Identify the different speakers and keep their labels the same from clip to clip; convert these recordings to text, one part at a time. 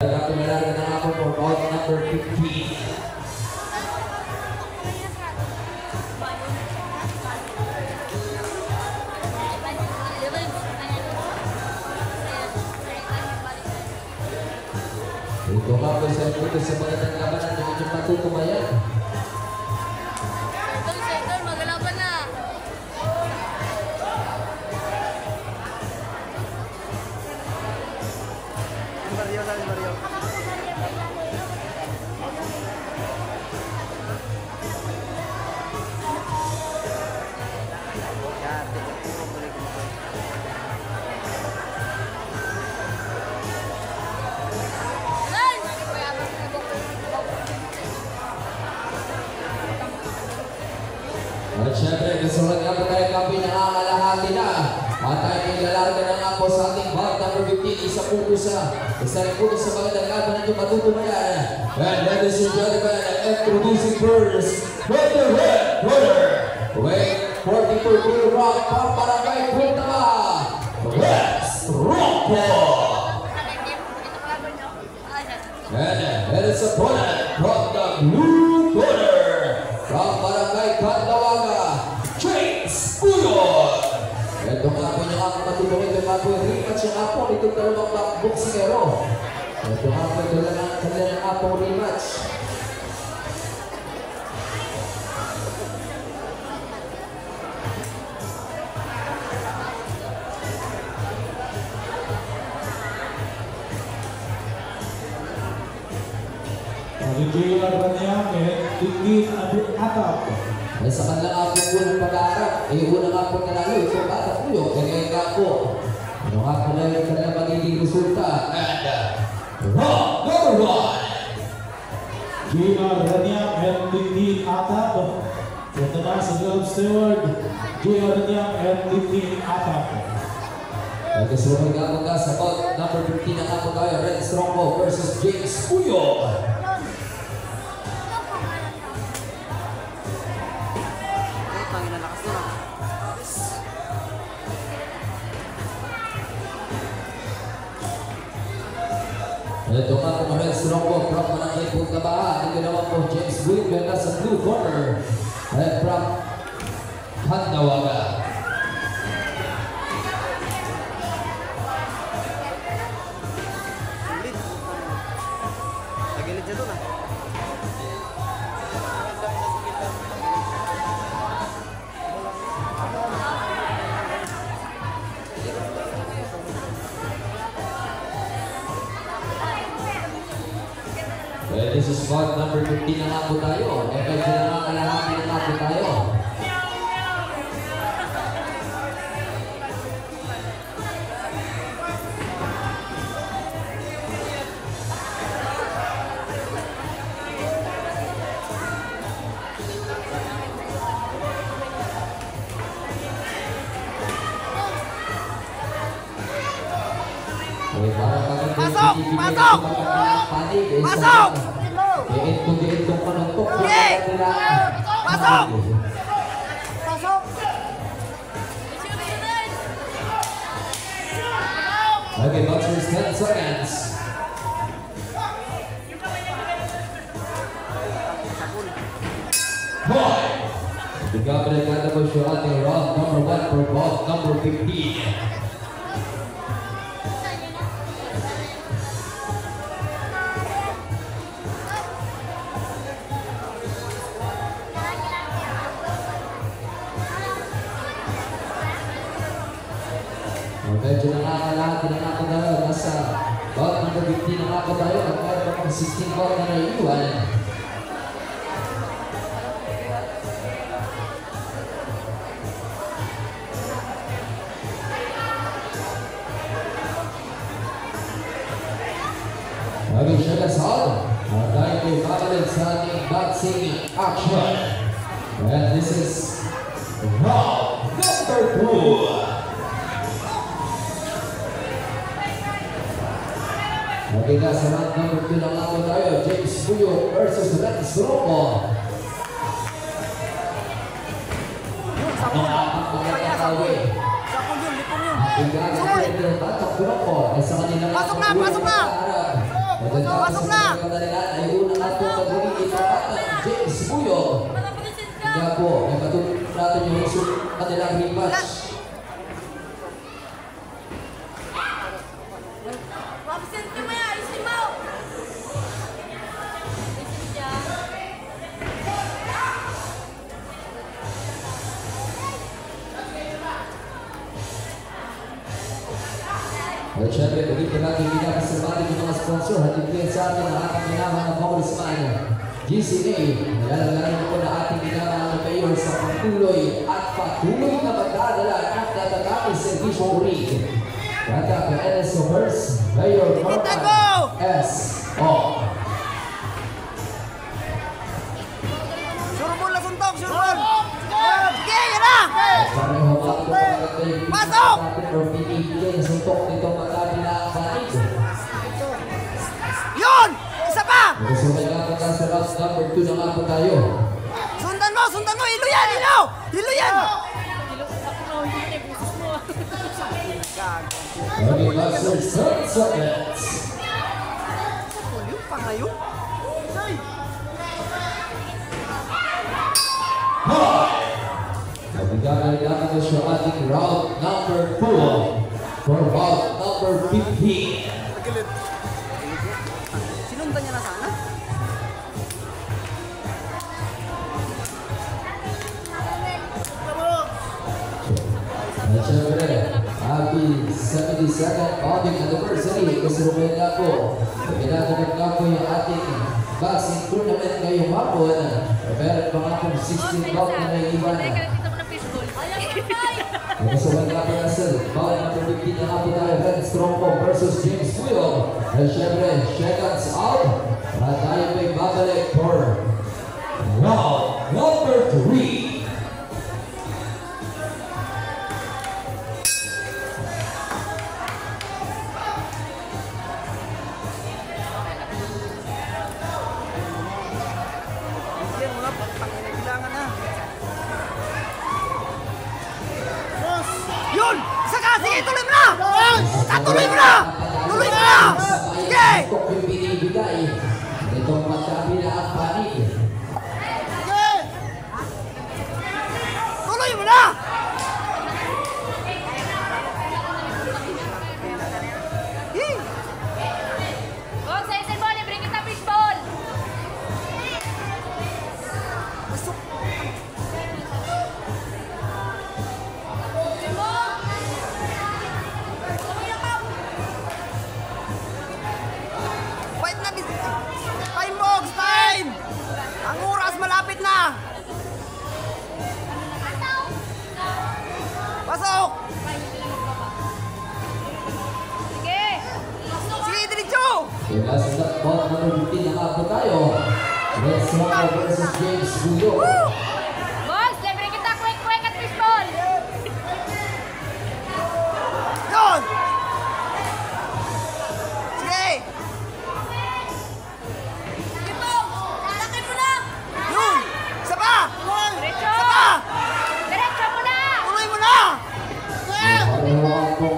Speaker 1: Pinalaran na ako for bout number 15. Ito nga po sa puto sa magandang labanan ng inyong matutumayan.
Speaker 2: Settle, magalaban na. Mario.
Speaker 1: At syempre, kasunod nga po tayo kapi na aangalahati na. At tayo nilalarga na nga po sa ating bout number 15. Isa rin po sa magandang laban na yung matutumayan. And ladies and gentlemen, introducing first, with the red corner, weight 42 kg from Barangay Puntama, Rex Rocco. And it is opponent from the blue corner, from Barangay Candawaga, James Puyon. Ito nga po niya ang matutulog ng mga po yung rematch yung apo nitong dalawang boksingero. Ito nga po ito lang ang kanilang apo rematch.
Speaker 3: Regular ba niya tingin atap.
Speaker 1: Sa kanilang apo po ng pag-aarap, una nga po nanalo ito bata po yun. Kaya nga po, ano nga po na yung kanilang magiging resulta. And round number 1.
Speaker 3: Gina Raniak and tingin atap. From the National Steward, Gina Raniak and tingin atap.
Speaker 1: At kasunod nga po ka sa bout number 15 na nga po tayo, Red Strongbow versus James Puyo. Ito nga po Red Strongbow from Barangay Puntama. Ito naman po James Puyo na sa blue corner. And from Candawaga. Well, this is bout number 15 na nga po tayo. Ito yung pinangakalahati na nga po tayo.
Speaker 2: Pasok! Pasok! Pasok!
Speaker 1: Diit-diit panuntok.
Speaker 2: Pasok! Pasok!
Speaker 1: Okay, boxers 10 seconds. Boy! Bigyan po siya ating round number 1 for bout number 15. Medyo nakakalahati na ako tayo. Nasa bout number 15 na ako tayo. At meron akong 16 bout na naiiwan. Okay, siya kasal. At tayo ay babalik sa ating boxing action. And this is round number 2. Okay na, sa round number 2 lang ako tayo, James Puyo versus Red Strongbow. Ang apat na nakakawi. Pasok na! Pasok na!
Speaker 2: Pasok na!
Speaker 1: Ay unang ato mag-uwi ng James Puyo. Kaya po, may matutunan natin yung kanilang rematch.
Speaker 2: Absent mo yan! Isin mo!
Speaker 1: At syempre, dito natin pinakasabatin ng mga sponsor. Hatid din sa atin ang ating ginamang na congressman, GCA. Nalalagay po na ating ginamang na mayor sa patuloy at patuloy na magdadala at natatapos servisyo ulit. Kata ka NS First, Mayor Mark S. O.
Speaker 2: Surbol na suntok! Surbol! Sige! Yan na! Pasok! Yun! Isa pa! Sundan mo! Sundan mo! Hilo yan! Hilo! Hilo yan! Hilo pa ngayon?
Speaker 1: Nagagalitan ko siya ating round number 4 for round number 15.
Speaker 2: Sinundan niya na sana?
Speaker 1: At syempre, happy 72nd founding anniversary. Kasalukuyan nga po, ginagawa nga po yung ating boxing tournament ngayong hapon. Meron pa nga pong 16 bout na naiiwan. Kasalukuyan nga po na sa bout number 15 na nga po tayo, Red Strongbo versus James Puyo. At syempre, seconds out. At tayo may babalik for round number 3.
Speaker 2: Yan mo na, pangin bilangan na. Yun! Saka! Sige, tuloy mo na! Tuloy mo na! Tuloy mo na! Sige!
Speaker 1: Yung binibigay itong magkabila ang panig.
Speaker 2: Tuloy mo na! Hey!
Speaker 4: Oh, sa ball, bring kita fishball.
Speaker 2: Pasok! Fight na! Time box! Time! Ang oras malapit na! Pasok!
Speaker 4: Sige.
Speaker 2: Sige, diretso!
Speaker 1: Kaya sa bout number 15 na nga po tayo. Let's rock versus James Puyo.
Speaker 4: Boss, bring kita quick at fishball.
Speaker 2: Yun! Sige!
Speaker 4: Ito, laki mo na.
Speaker 2: Yun! Isa pa!
Speaker 4: Diretso.
Speaker 2: Isa pa!
Speaker 4: Diretso mo na.
Speaker 2: Tuloy mo na!
Speaker 1: Pareho po.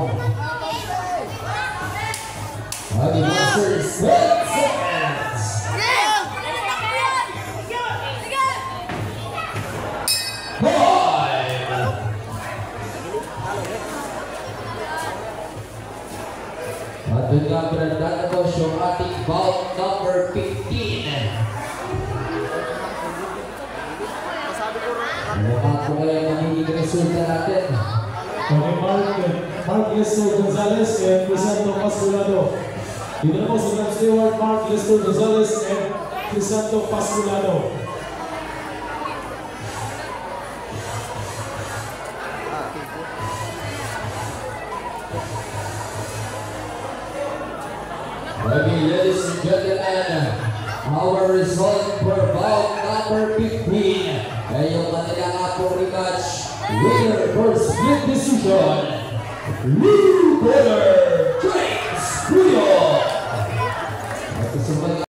Speaker 1: Adi Masters, 10 seconds.
Speaker 2: Sige!
Speaker 4: Sige.
Speaker 1: 5. At doon nga pinagtatapos yung ating bout number 15. Ano nga po kaya magiging resulta natin?
Speaker 3: Okay, Mark Lester Gonzalez and Crisanto Pasculado. Dito na po sa Grand Steward, Mark Lester Gonzalez and Crisanto Pasculado.
Speaker 1: Okay, ladies and gentlemen, our result for bout number 15 ay yung kanila nga pong rematch. Winner for split decision, winner James Puyo. At kasunod nga